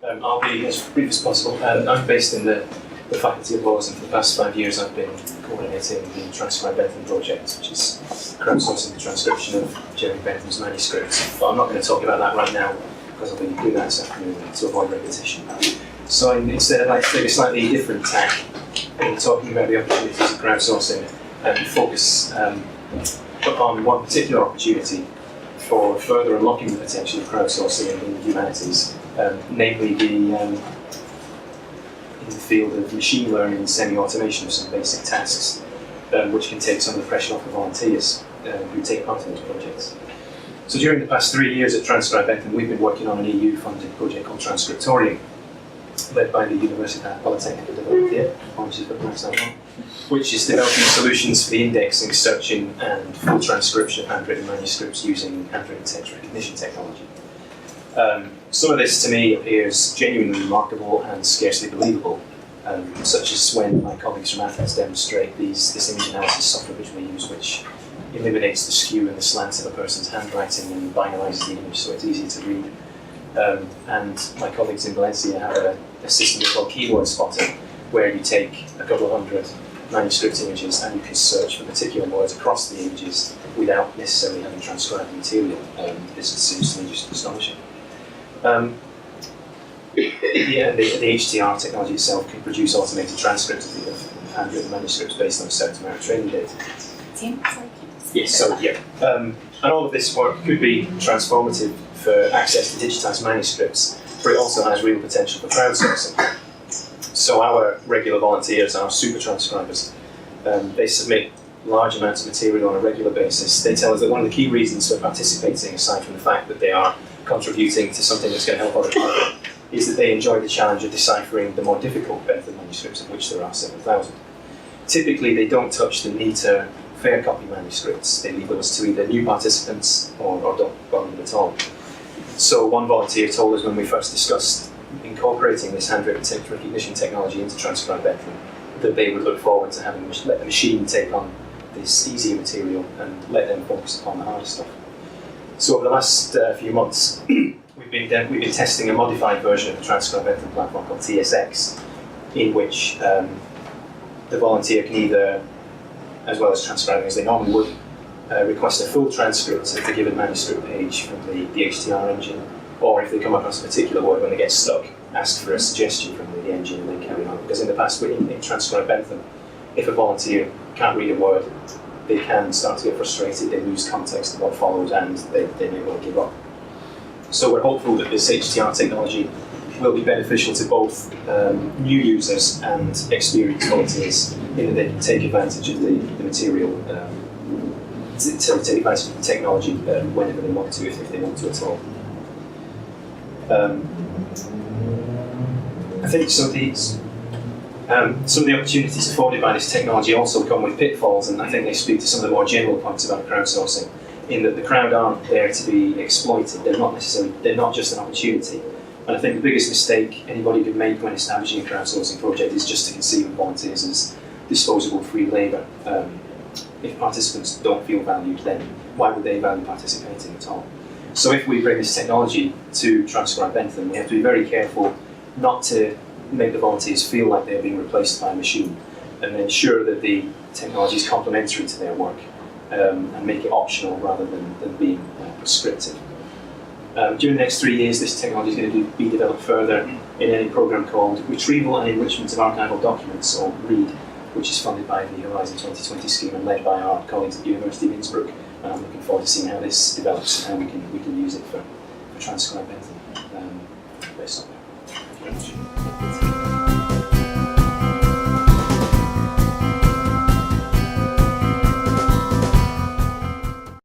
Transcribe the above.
I'll be as brief as possible. I'm based in the Faculty of Laws, and for the past 5 years I've been coordinating the Transcribe Bentham project, which is crowdsourcing the transcription of Jeremy Bentham's manuscripts. But I'm not going to talk about that right now, because I'll be doing that this afternoon to avoid repetition. So instead I'd like to take a slightly different tack in talking about the opportunities of crowdsourcing and focus upon one particular opportunity for further unlocking the potential of crowdsourcing in the humanities, namely in the field of machine learning and semi-automation of some basic tasks, which can take some of the pressure off the volunteers who take part in those projects. So during the past 3 years at Transcribe Bentham, we've been working on an EU-funded project called Transcriptorium, led by the Universitat Polytechnica de Valencia, which is developing solutions for the indexing, searching, and full transcription of handwritten manuscripts using handwritten text recognition technology. Some of this to me appears genuinely remarkable and scarcely believable, such as when my colleagues from Athens demonstrate this image analysis software which we use, which eliminates the skew and the slants of a person's handwriting and binarizes the image so it's easier to read. And my colleagues in Valencia have a system called Keyword Spotter, where you take a couple of hundred manuscript images and you can search for particular words across the images without necessarily having transcribed the material. This seems to me just astonishing. The HTR technology itself can produce automated transcripts of handwritten manuscripts based on a certain amount of training data. Yes, so yeah. And all of this work could be transformative for access to digitized manuscripts, but it also has real potential for crowdsourcing. So our regular volunteers, our super transcribers, they submit large amounts of material on a regular basis. They tell us that one of the key reasons for participating, aside from the fact that they are contributing to something that's going to help other people, is that they enjoy the challenge of deciphering the more difficult Bentham manuscripts, of which there are 7,000. Typically, they don't touch the neater, fair copy manuscripts. They leave those to either new participants or don't bother them at all. So one volunteer told us when we first discussed incorporating this handwritten text recognition technology into Transcribe Bentham that they would look forward to having let the machine take on this easier material and let them focus upon the harder stuff. So over the last few months, we've been testing a modified version of the Transcribe Bentham platform called TSX, in which the volunteer can either, as well as transcribing as they normally would, request a full transcript of the given manuscript page from the HTR engine, or if they come across a particular word when they get stuck, ask for a suggestion from the engine and then carry on. Because in the past, in Transcribe Bentham, if a volunteer can't read a word, they can start to get frustrated, they lose context of what follows, and they may well give up. So we're hopeful that this HTR technology will be beneficial to both new users and experienced volunteers, in that they can take advantage of the material, to take advantage of the technology whenever they want to, if they want to at all. I think some of the opportunities afforded by this technology also come with pitfalls, and I think they speak to some of the more general points about crowdsourcing, in that the crowd aren't there to be exploited. They're not just an opportunity. And I think the biggest mistake anybody could make when establishing a crowdsourcing project is just to conceive of volunteers as disposable free labour. If participants don't feel valued, then why would they value participating at all? So if we bring this technology to Transcribe Bentham, we have to be very careful not to make the volunteers feel like they're being replaced by a machine, and ensure that the technology is complementary to their work, and make it optional rather than being prescriptive. During the next 3 years, this technology is going to be developed further in a program called Retrieval and Enrichment of Archival Documents, or READ, which is funded by the Horizon 2020 scheme and led by our colleagues at the University of Innsbruck. And I'm looking forward to seeing how this develops and how we can use it for Transcribe Bentham based on that. Thank you very much.